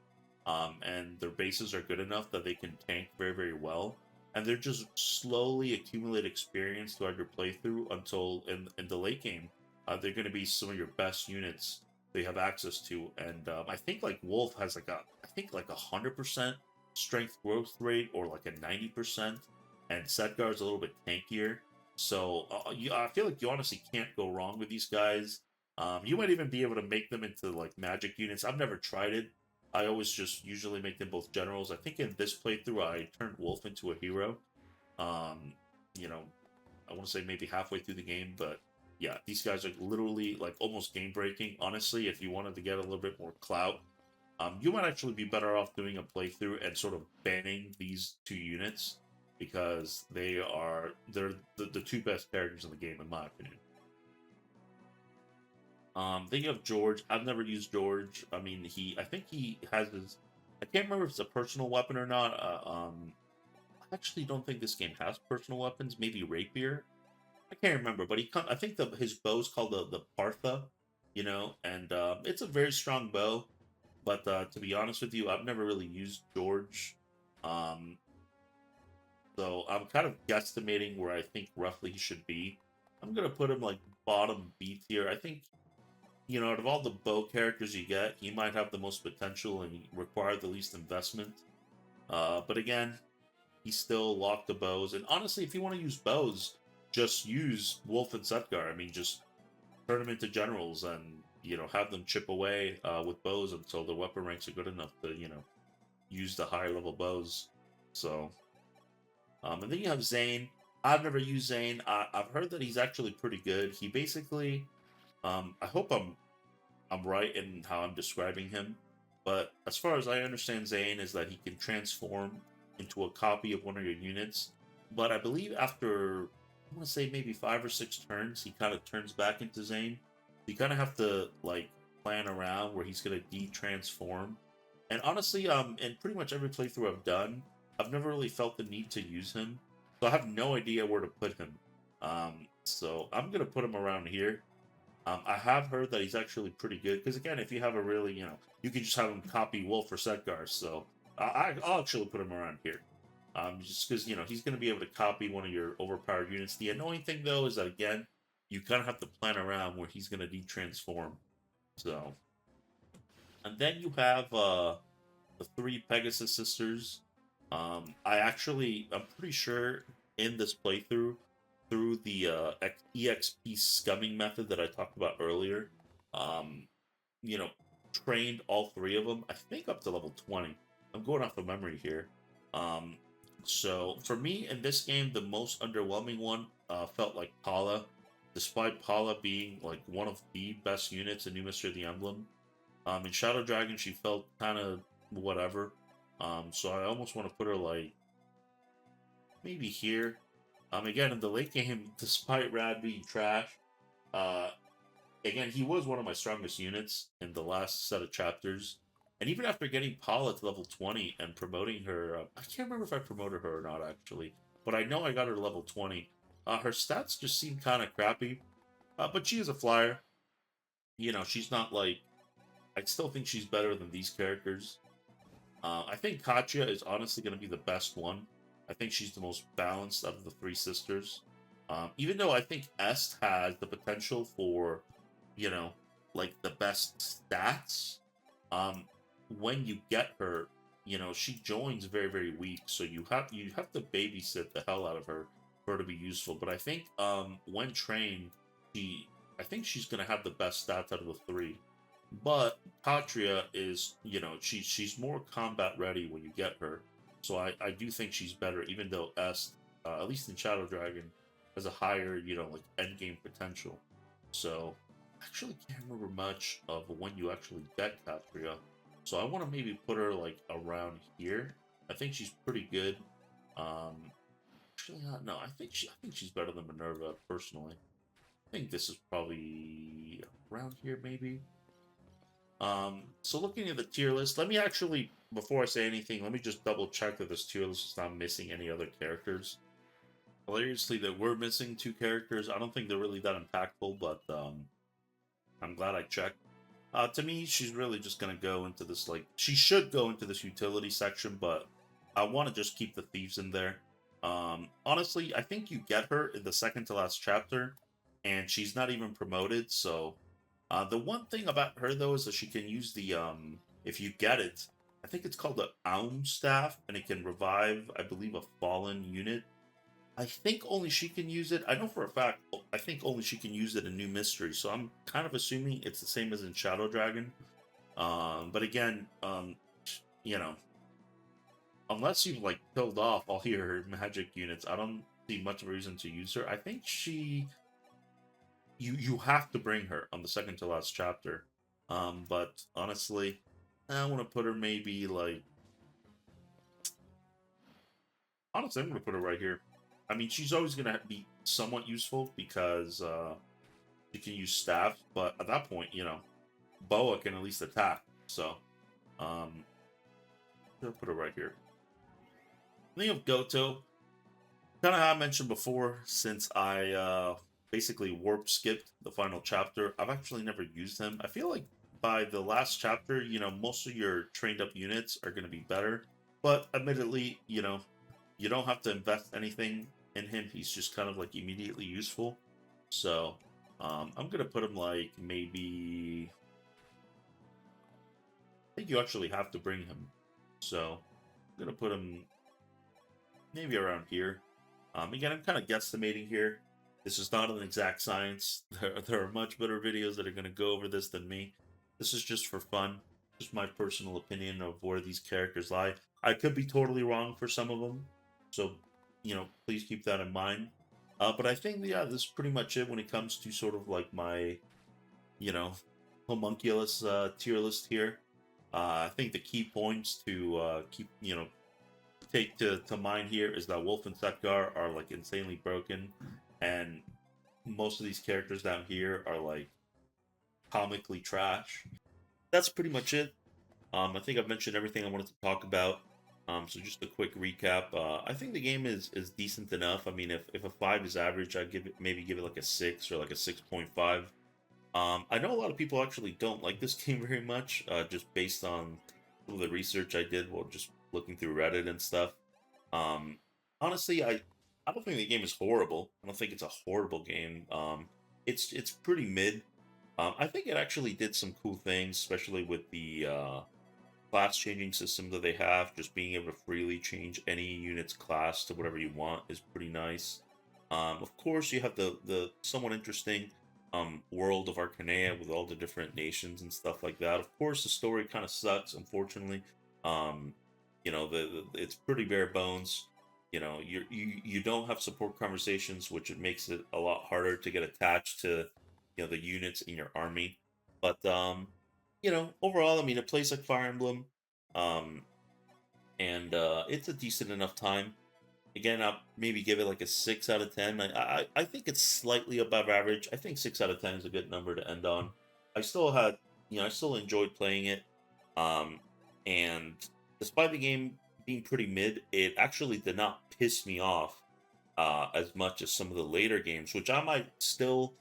and their bases are good enough that they can tank very well. And they're just slowly accumulate experience throughout your playthrough until in the late game, they're going to be some of your best units they have access to. And I think like Wolf has like I think like 100% strength growth rate or like a 90%, and Setgar's a little bit tankier. So I feel like you honestly can't go wrong with these guys. You might even be able to make them into like magic units. I've never tried it. I always just usually make them both generals. I think in this playthrough I turned Wolf into a hero. Um, you know, I want to say maybe halfway through the game, but yeah, these guys are literally like almost game breaking. Honestly, if you wanted to get a little bit more clout, you might actually be better off doing a playthrough and sort of banning these two units because they're the two best characters in the game in my opinion. Then you have George. I've never used George. I mean, I think he has his. I can't remember if it's a personal weapon or not. I actually don't think this game has personal weapons. Maybe rapier. I can't remember, but I think his bow's called the Partha, and it's a very strong bow. But to be honest with you, I've never really used George, um, so I'm kind of guesstimating where I think roughly he should be. I'm gonna put him like bottom B tier. I think out of all the bow characters you get, he might have the most potential and require the least investment. But again, he's still locked to bows. And honestly, if you want to use bows, just use Wolf and Setgar. I mean, just turn them into generals and have them chip away with bows until the weapon ranks are good enough to use the higher level bows. So, and then you have Zane. I've never used Zane. I've heard that he's actually pretty good. He basically, I hope I'm right in how I'm describing him, but as far as I understand, Zane is that he can transform into a copy of one of your units. But I believe after I want to say maybe 5 or 6 turns, he kind of turns back into Zane. You kind of have to like plan around where he's gonna de-transform. And honestly, in pretty much every playthrough I've done, I've never really felt the need to use him, so I have no idea where to put him. So I'm gonna put him around here. I have heard that he's actually pretty good because again, if you have a really, you can just have him copy Wolf or Setgar. So I'll actually put him around here. Just because he's going to be able to copy one of your overpowered units. The annoying thing though is that again, you kind of have to plan around where he's going to de-transform. So, and then you have the three Pegasus sisters. I'm pretty sure in this playthrough, through the EXP scumming method that I talked about earlier, um, you know, trained all three of them. I think up to level 20. I'm going off of memory here. Um, so for me in this game, the most underwhelming one felt like Paula. Despite Paula being like one of the best units in New Mystery of the Emblem, in Shadow Dragon she felt kind of whatever. So I almost want to put her like maybe here. Again in the late game, despite Rad being trash, uh, again he was one of my strongest units in the last set of chapters. And even after getting Paula to level 20 and promoting her, I can't remember if I promoted her or not actually, but I know I got her to level 20. Her stats just seem kind of crappy, but she is a flyer. She's not like. I still think she's better than these characters. I think Katya is honestly going to be the best one. I think she's the most balanced out of the three sisters. Even though I think Est has the potential for, you know, like the best stats. Um, when you get her, she joins very very weak, so you have to babysit the hell out of her for her to be useful. But I think when trained, she I think she's gonna have the best stats out of the three. But Patria is, she's more combat ready when you get her. So I do think she's better, even though Est, at least in Shadow Dragon, has a higher, like end game potential. So I actually can't remember much of when you actually get Patria. So I want to maybe put her like around here. I think she's pretty good. Um, actually, no, I think she's better than Minerva personally. I think this is probably around here maybe. So looking at the tier list, let me actually, before I say anything, let me just double check that this tier list is not missing any other characters. Hilariously, there were missing 2 characters. I don't think they're really that impactful, but I'm glad I checked. To me, she's really just gonna go into this, like, she should go into this utility section, but I want to just keep the thieves in there. Honestly, I think you get her in the second to last chapter, and she's not even promoted, so the one thing about her though is that she can use the if you get it, I think it's called the Aum staff, and it can revive, I believe, a fallen unit. I think only she can use it. I know for a fact. I think only she can use it in New Mystery. So I'm kind of assuming it's the same as in Shadow Dragon. But again, you know, unless you've like killed off all your magic units, I don't see much of a reason to use her. I think you have to bring her on the second to last chapter. But honestly, I want to put her maybe like honestly, I'm gonna put her right here. I mean, she's always gonna be somewhat useful because you can use staff, but at that point, Boa can at least attack. So, I'm gonna put her right here. Thing of Goto, kind of how I mentioned before, since I basically warp skipped the final chapter, I've actually never used him. I feel like by the last chapter, most of your trained up units are going to be better. But admittedly, you don't have to invest anything in him. He's just kind of like immediately useful. So I'm going to put him like maybe. I think you actually have to bring him. So I'm going to put him maybe around here. Again, I'm kind of guesstimating here. This is not an exact science. There are much better videos that are going to go over this than me. This is just for fun, just my personal opinion of where these characters lie. I could be totally wrong for some of them, so please keep that in mind. But I think this is pretty much it when it comes to sort of like my you know homunculus tier list here. I think the key points to keep take to mind here is that Wolf and Setgar are like insanely broken, and most of these characters down here are like comically trash. That's pretty much it. I think I've mentioned everything I wanted to talk about. So just a quick recap. I think the game is decent enough. I mean, if a 5 is average, I'd give it like a 6 or like a 6.5. I know a lot of people actually don't like this game very much, just based on some of the research I did while just looking through Reddit and stuff. Um, Honestly, I don't think the game is horrible. I don't think it's a horrible game. It's pretty mid. I think it actually did some cool things, especially with the class changing system that they have. Just being able to freely change any unit's class to whatever you want is pretty nice. Of course, you have the somewhat interesting world of Arcanea with all the different nations and stuff like that. Of course, the story kind of sucks, unfortunately. Um, it's pretty bare bones. You don't have support conversations, which it makes it a lot harder to get attached to the units in your army. But overall, I mean, it plays like Fire Emblem, um, and it's a decent enough time. Again, I'll maybe give it like a 6 out of 10. I think it's slightly above average. I think 6 out of 10 is a good number to end on. I still had, I still enjoyed playing it. Um, and despite the game being pretty mid, it actually did not piss me off as much as some of the later games, which I might still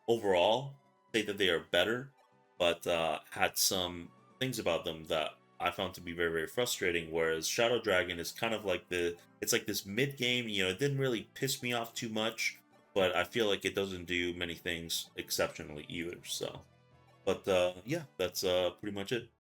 overall say that they are better, but had some things about them that I found to be very, very frustrating. Whereas Shadow Dragon is kind of like it's like this mid game. It didn't really piss me off too much, but I feel like it doesn't do many things exceptionally either. So, but yeah, that's pretty much it.